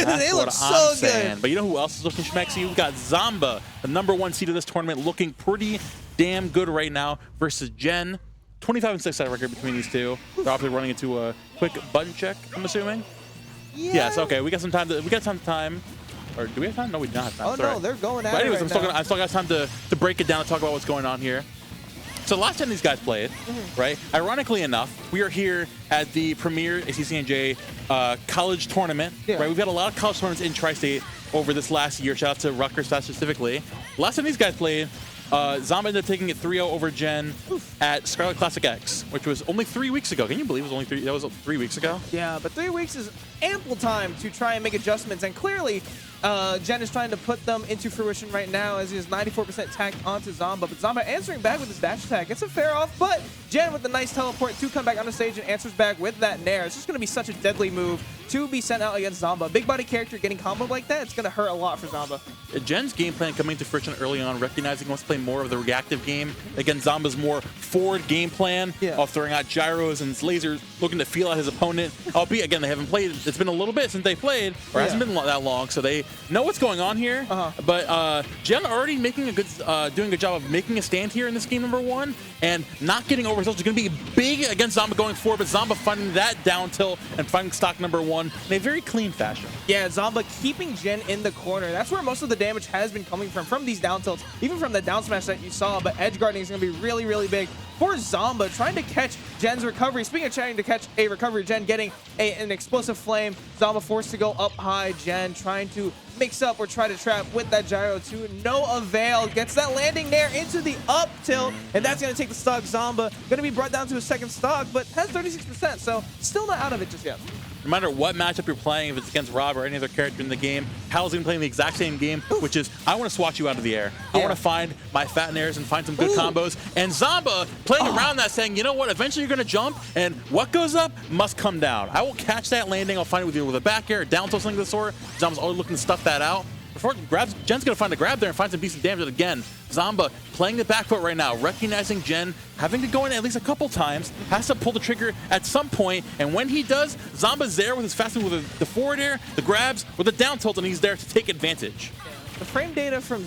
They look so good. But you know who else is looking schmexy? We've got Zomba, the #1 seed of this tournament, looking pretty damn good right now versus Gen. 25-6 side record between these two. They're obviously running into a quick button check, I'm assuming. Yeah. Yes, okay. We got some time. We got some time. Or do we have time? No, we don't have time. Oh, no, they're going at it anyways, right I still got time to break it down and talk about what's going on here. So last time these guys played, right? Ironically enough, we are here at the premier ACCNJ college tournament, right? We've had a lot of college tournaments in Tri-State over this last year. Shout out to Rutgers specifically. Last time these guys played, Zomba ended up taking it 3-0 over Gen at Scarlet Classic X, which was only 3 weeks ago. Can you believe it was only 3? That was 3 weeks ago. Yeah, but 3 weeks is ample time to try and make adjustments, and clearly Gen is trying to put them into fruition right now as he has 94% tacked onto Zomba, but Zomba answering back with his dash attack. It's a fair off, but Gen with the nice teleport to come back on the stage and answers back with that nair. It's just going to be such a deadly move to be sent out against Zomba. Big body character getting comboed like that, it's going to hurt a lot for Zomba. Gen's game plan coming to fruition early on, recognizing he wants to play more of the reactive game. Again, Zomba's more forward game plan of throwing out gyros and lasers, looking to feel out his opponent. Albeit, again, they haven't played. It's been a little bit since they played, or hasn't been that long, so they know what's going on here. But Gen already making a good, doing a good job of making a stand here in this game #1, and not getting overexposed. It's going to be big against Zomba going forward, but Zomba finding that down tilt and finding stock #1 in a very clean fashion. Yeah, Zomba keeping Gen in the corner. That's where most of the damage has been coming from these down tilts, even from the down smash that you saw. But edge guarding is going to be really, really big for Zomba, trying to catch Gen's recovery. Speaking of trying to catch a recovery, Gen getting an explosive flame. Zomba forced to go up high. Gen trying to mix up or try to trap with that gyro to no avail. Gets that landing there into the up tilt, and that's going to take the stock. Zomba going to be brought down to a second stock, but has 36%, so still not out of it just yet. No matter what matchup you're playing, if it's against R.O.B or any other character in the game, Hal's even playing the exact same game, which is I want to swat you out of the air. I want to find my fat nairs and find some good combos. And Zomba playing around that, saying, you know what, eventually you're going to jump, and what goes up must come down. I will catch that landing. I'll find it with you with a back air, down tilt, something of the sort. Zomba's always looking to stuff that out. Before it grabs, Gen's going to find a grab there and find some decent damage again. Zomba playing the back foot right now, recognizing Gen having to go in at least a couple times, has to pull the trigger at some point, and when he does, Zomba's there with his fast move with the forward air, the grabs, with the down tilt, and he's there to take advantage. The frame data from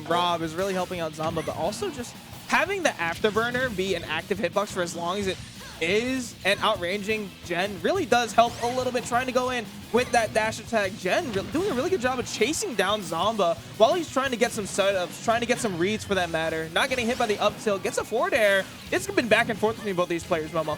R.O.B is really helping out Zomba, but also just having the afterburner be an active hitbox for as long as it is, and outranging Gen really does help a little bit, trying to go in with that dash attack. Gen doing a really good job of chasing down Zomba while he's trying to get some setups, trying to get some reads for that matter. Not getting hit by the up tilt, gets a forward air. It's been back and forth between both these players, Momo.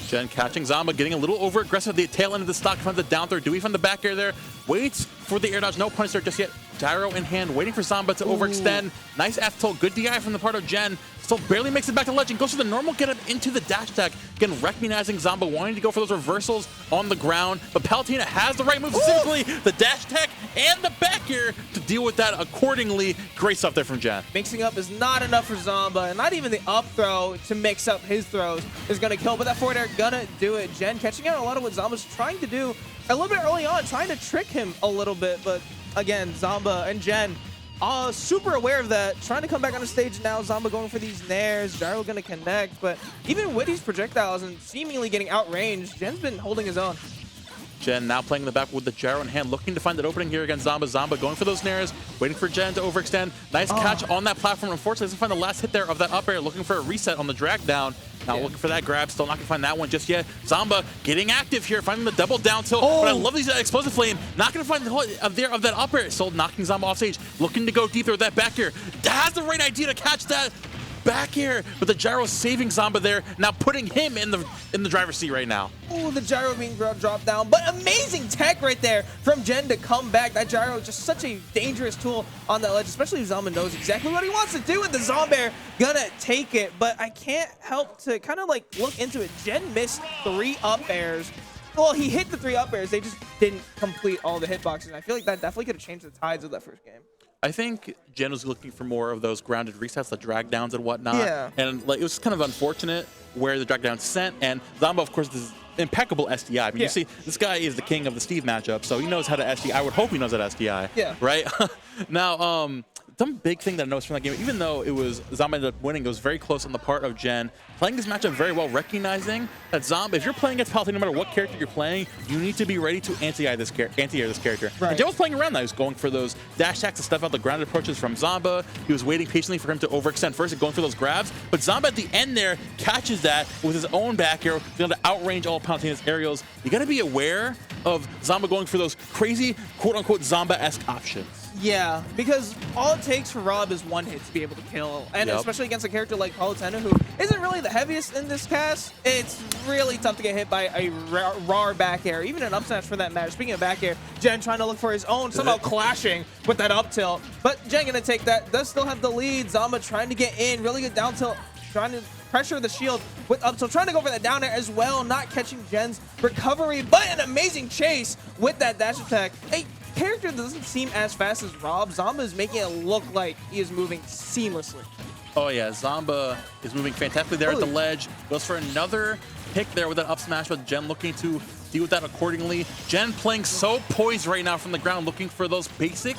Gen catching Zomba, getting a little over aggressive at the tail end of the stock, finds the down throw. Dewey from the back air there, waits for the air dodge, no punish there just yet. Gyro in hand, waiting for Zomba to overextend. Nice F tilt, good DI from the part of Gen. Still barely makes it back to Legend, goes for the normal get up into the dash attack. Again, recognizing Zomba wanting to go for those reversals on the ground, but Palutena has the right move, specifically the dash attack and the back air to deal with that accordingly. Great stuff there from Gen. Mixing up is not enough for Zomba, and not even the up throw to mix up his throws is going to kill, but that forward air gonna do it. Gen catching out a lot of what Zomba's trying to do a little bit early on, trying to trick him a little bit, but again, Zomba and Gen super aware of that, trying to come back on the stage now. Zomba going for these nairs, gyro gonna connect, but even with these projectiles and seemingly getting outranged, Gen's been holding his own. Gen now playing in the back with the gyro in hand, looking to find that opening here against Zomba. Zomba going for those nairs, waiting for Gen to overextend. Nice catch on that platform. Unfortunately, doesn't find the last hit there of that up air, looking for a reset on the drag down. Now looking for that grab, still not gonna find that one just yet. Zomba getting active here, finding the double down tilt, but I love these explosive flame. Not gonna find the whole there of that up air, still knocking Zomba off stage, looking to go deeper with that back air. Has the right idea to catch that back air, but the gyro saving Zomba there, now putting him in the driver's seat right now. Oh, the gyro being dropped down, but amazing tech right there from Gen to come back. That gyro just such a dangerous tool on that ledge, especially if Zomba knows exactly what he wants to do with the Zombair. Gonna take it, but I can't help to kind of like look into it. Gen missed 3 up airs. Well, he hit the 3 up airs, they just didn't complete all the hitboxes. I feel like that definitely could have changed the tides of that first game. I think Gen was looking for more of those grounded resets, the drag downs and whatnot. Yeah. And like it was kind of unfortunate where the drag down sent, and Zomba, of course, is impeccable SDI. I mean, you see, this guy is the king of the Steve matchup, so he knows how to SDI. I would hope he knows how to SDI. Yeah. Right? Now, some big thing that I noticed from that game, even though it was Zomba ended up winning, it was very close on the part of Gen. Playing this matchup very well, recognizing that Zomba, if you're playing against Palutena, no matter what character you're playing, you need to be ready to anti-air this character. Right. And Gen was playing around that. He was going for those dash attacks to stuff out the grounded approaches from Zomba. He was waiting patiently for him to overextend first and going for those grabs. But Zomba at the end there catches that with his own back air, being able to outrange all Palutena's aerials. You got to be aware of Zomba going for those crazy, quote-unquote, Zomba-esque options. Yeah, because all it takes for R.O.B is one hit to be able to kill. And especially against a character like Palutena, who isn't really the heaviest in this cast, it's really tough to get hit by a raw back air, even an up smash for that matter. Speaking of back air, Gen trying to look for his own, somehow clashing with that up tilt. But Gen gonna take that, does still have the lead. Zomba trying to get in, really good down tilt, trying to pressure the shield with up tilt, trying to go for that down air as well, not catching Gen's recovery, but an amazing chase with that dash attack. Hey, character that doesn't seem as fast as R.O.B, Zomba is making it look like he is moving seamlessly. Oh yeah, Zomba is moving fantastically there at the ledge. Goes for another pick there with that up smash, but Gen looking to deal with that accordingly. Gen playing so poised right now from the ground, looking for those basic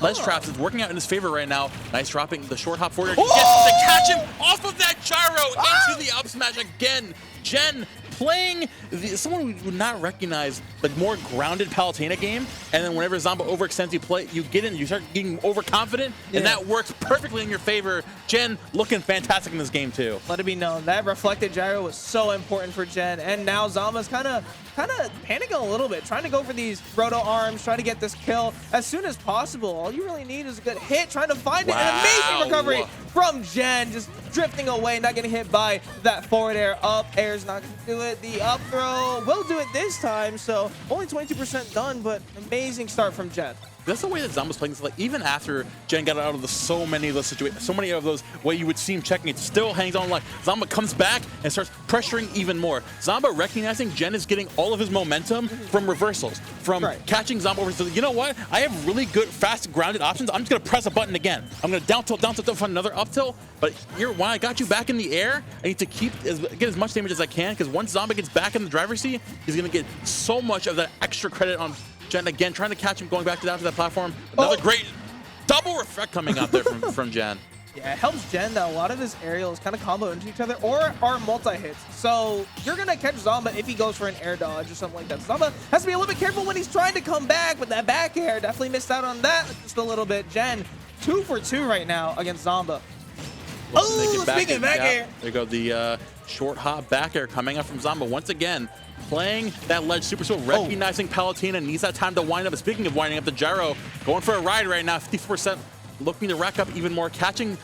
ledge traps. It's working out in his favor right now. Nice dropping the short hop forward. He gets to catch him off of that gyro into the up smash again. Gen playing someone we would not recognize, the more grounded Palutena game, and then whenever Zomba overextends, you start getting overconfident, and that works perfectly in your favor. Gen looking fantastic in this game too. Let it be known that reflected gyro was so important for Gen, and now Zomba's kind of panicking a little bit, trying to go for these roto arms, trying to get this kill as soon as possible. All you really need is a good hit, trying to find it. An amazing recovery from Gen, just drifting away, not getting hit by that forward air. Up air's not going to do it. The up throw will do it this time, so only 22% done, but amazing start from Gen. That's the way that Zomba's playing. Like, even after Gen got out of so many of those situations, so many of those way you would see him checking, it still hangs on. Like, Zomba comes back and starts pressuring even more. Zomba recognizing Gen is getting all of his momentum from reversals, from catching Zomba over. So, you know what? I have really good, fast, grounded options. I'm just going to press a button again. I'm going to down tilt, find another up tilt. But here, when I got you back in the air, I need to get as much damage as I can, because once Zomba gets back in the driver's seat, he's going to get so much of that extra credit on Gen again, trying to catch him going back down to that platform. Another great double reflect coming out there from Gen. Yeah, it helps Gen that a lot of his aerials kind of combo into each other or are multi-hits. So you're going to catch Zomba if he goes for an air dodge or something like that. Zomba has to be a little bit careful when he's trying to come back with that back air. Definitely missed out on that just a little bit. Gen, 2 for 2 right now against Zomba. Oh, speaking of back air. There you go, the short hop back air coming up from Zomba once again. Playing that ledge super slow, recognizing Palutena needs that time to wind up. And speaking of winding up, the gyro going for a ride right now, 54%, looking to rack up even more. Catching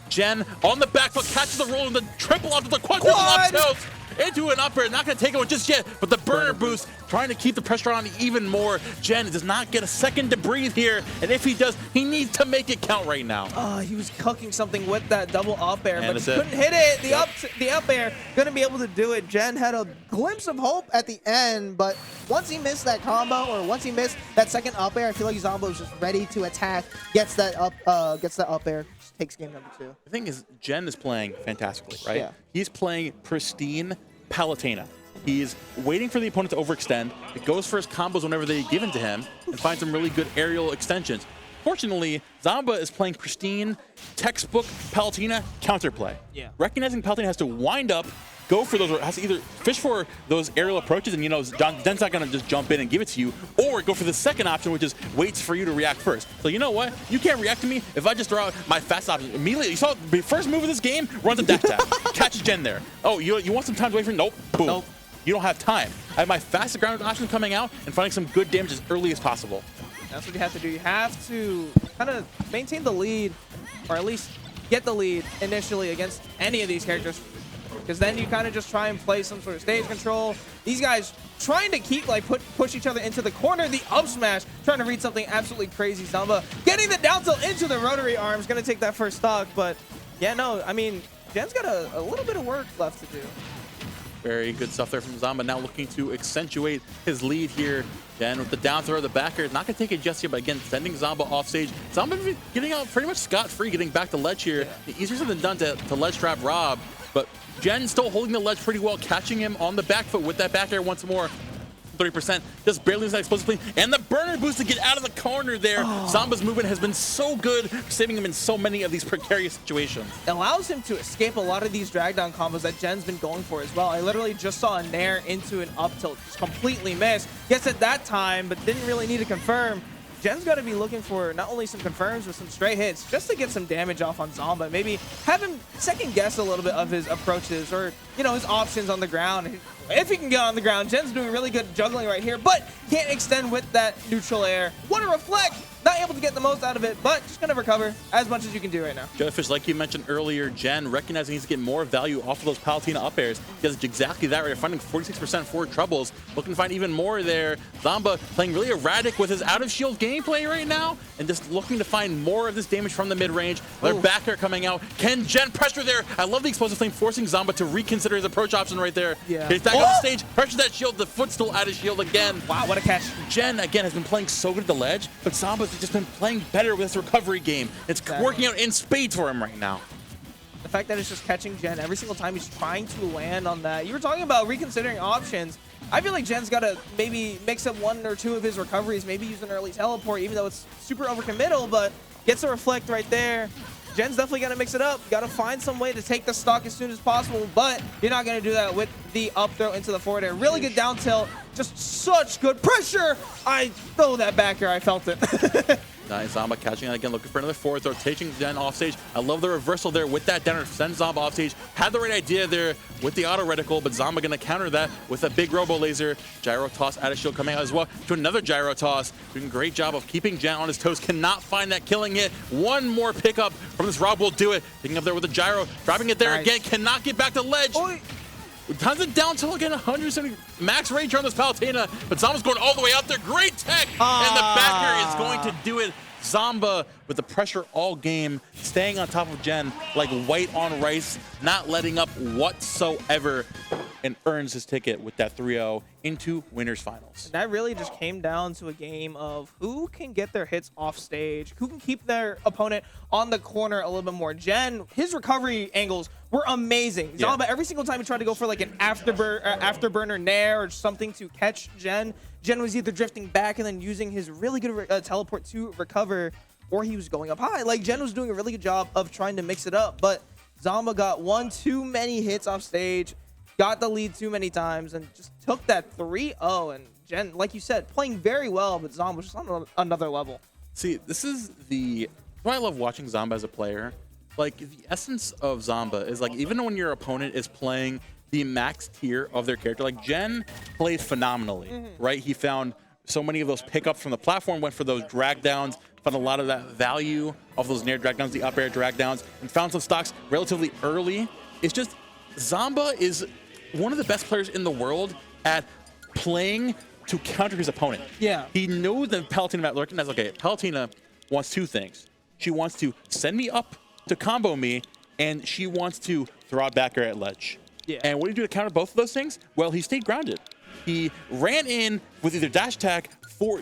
Gen on the back foot, catches the roll and the triple onto the quadruple up tilt into an up air. Not going to take it just yet, but the burner boost, trying to keep the pressure on even more. Gen does not get a second to breathe here, and if he does, he needs to make it count right now. He was cooking something with that double up air, but he couldn't hit it. The up air gonna be able to do it. Gen had a glimpse of hope at the end, but once he missed that combo, or once he missed that second up air, I feel like Zomba was just ready to attack. Gets that up air, just takes game number 2. The thing is, Gen is playing fantastically, right? Yeah. He's playing pristine Palutena. He's waiting for the opponent to overextend. It goes for his combos whenever they give in to him and finds some really good aerial extensions. Fortunately, Zomba is playing pristine, textbook Palutena counterplay. Yeah. Recognizing Palutena has to wind up, go for those, has to either fish for those aerial approaches, and Gen's not going to just jump in and give it to you, or go for the second option, which is waits for you to react first. So you know what? You can't react to me if I just throw out my fast option. Immediately, you saw the first move of this game, runs a dash tap, catches Gen there. Oh, you want some time to wait for Nope. Boom. Nope. You don't have time. I have my fastest grounded option coming out and finding some good damage as early as possible. That's what you have to do. You have to kind of maintain the lead, or at least get the lead initially against any of these characters, because then you kind of just try and play some sort of stage control. These guys trying to keep push each other into the corner. The up smash, trying to read something absolutely crazy. Zomba getting the down tilt into the rotary arms, gonna take that first stock. But yeah, no, I mean, Gen's got a little bit of work left to do. Very good stuff there from Zomba. Now looking to accentuate his lead here. Gen with the down throw, the back air. Not going to take it just yet, but again, sending Zomba off stage. Zomba getting out pretty much scot-free, getting back to ledge here. Yeah. Easier said than done to ledge trap R.O.B, but Gen still holding the ledge pretty well, catching him on the back foot with that back air once more. 30%, just barely loses that explosive clean. And the burner boost to get out of the corner there. Zomba's movement has been so good, saving him in so many of these precarious situations. It allows him to escape a lot of these drag down combos that Jen's been going for as well. I literally just saw a nair into an up tilt, just completely missed. Gets it that time, but didn't really need to confirm. Jen's got to be looking for not only some confirms, but some straight hits just to get some damage off on Zomba. Maybe have him second guess a little bit of his approaches or, you know, his options on the ground. If he can get on the ground, Jen's doing really good juggling right here, but can't extend with that neutral air. Want to reflect, not able to get the most out of it, but just going to recover as much as you can do right now. Jellyfish, like you mentioned earlier, Jen recognizing he needs to get more value off of those Palutena up airs. He does exactly that right. Finding 46% forward troubles. Looking to find even more there. Zomba playing really erratic with his out of shield gameplay right now and just looking to find more of this damage from the mid-range. Their back air coming out. Can Jen pressure there? I love the explosive flame forcing Zomba to reconsider his approach option right there. Yeah. He's back on the stage, pressures that shield, the foot still out of shield again. Wow, what a catch. Jen, again, has been playing so good at the ledge, but Zomba's just been playing better with his recovery game. It's working out in spades for him right now. The fact that it's just catching Jen every single time he's trying to land on that. You were talking about reconsidering options. I feel like Jen's got to maybe mix up one or two of his recoveries, maybe use an early teleport, even though it's super overcommittal, but gets a reflect right there. Jen's definitely got to mix it up. Got to find some way to take the stock as soon as possible, but you're not going to do that with the up throw into the forward air. Really good down tilt. Just such good pressure. I throw that back air. I felt it. Nice, Zomba catching that again, looking for another forward throw, taking Jen off stage. I love the reversal there with that down, send Zomba off stage. Had the right idea there with the auto reticle, but Zomba gonna counter that with a big robo laser. Gyro toss out of shield coming out as well to another gyro toss. Doing a great job of keeping Jen on his toes. Cannot find that killing hit. One more pickup from this R.O.B will do it. Picking up there with the gyro, dropping it there again. Cannot get back to ledge. Tons of down tilt again, 170 max range on this Palutena, but Zomba's going all the way out there. Great tech, and the backer is going to do it. Zomba with the pressure all game, staying on top of Jen like white on rice, not letting up whatsoever, and earns his ticket with that 3-0 into winners finals. And that really just came down to a game of who can get their hits off stage, who can keep their opponent on the corner a little bit more. Jen, his recovery angles were amazing. Zomba, every single time he tried to go for like an afterburner nair or something to catch Jen, Jen was either drifting back and then using his really good teleport to recover, or he was going up high. Like, Jen was doing a really good job of trying to mix it up, but Zomba got one too many hits off stage, got the lead too many times, and just took that 3-0. And Jen, like you said, playing very well, but Zomba was just on another level. See, this is why I love watching Zomba as a player. Like, the essence of Zomba is like, even when your opponent is playing the max tier of their character, like Jen played phenomenally, right? He found so many of those pickups from the platform, went for those drag downs, found a lot of that value of those near drag downs, the up air drag downs, and found some stocks relatively early. It's just, Zomba is one of the best players in the world at playing to counter his opponent. Yeah. He knew that Palutena might recognize, okay, Palutena wants two things. She wants to send me up to combo me, and she wants to throw out back air at ledge. Yeah. And what did he do to counter both of those things? Well, he stayed grounded. He ran in with either dash attack,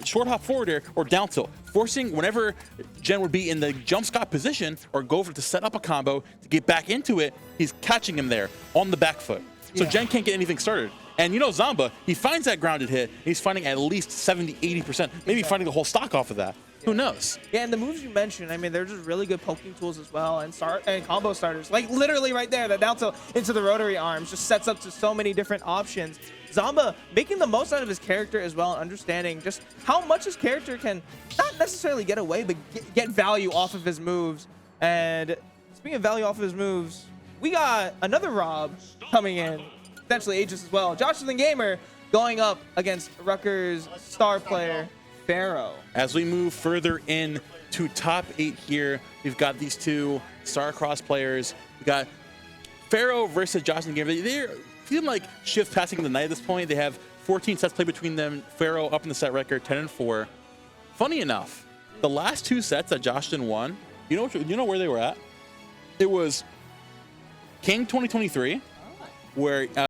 short hop forward air, or down tilt, forcing whenever Jen would be in the jump Scott position or go over to set up a combo to get back into it, he's catching him there on the back foot. So Jen can't get anything started. And you know Zomba, he finds that grounded hit, and he's finding at least 70, 80%, maybe finding the whole stock off of that. Who knows? Yeah, and the moves you mentioned, I mean, they're just really good poking tools as well, and combo starters. Like, literally right there, the down tilt into the rotary arms just sets up to so many different options. Zomba making the most out of his character as well, and understanding just how much his character can not necessarily get away, but get value off of his moves. And speaking of value off of his moves, we got another R.O.B coming in, potentially Aegis as well. Josh the Gamer going up against Rutgers star player Pharaoh. As we move further in to top 8 here, we've got these two Star-Cross players. We got Pharaoh versus Josh the Gamer. They're feeling like shift passing the night at this point. They have 14 sets played between them. Pharaoh up in the set record, 10-4. Funny enough, the last 2 sets that Josh won, you know where they were at? It was King 2023, where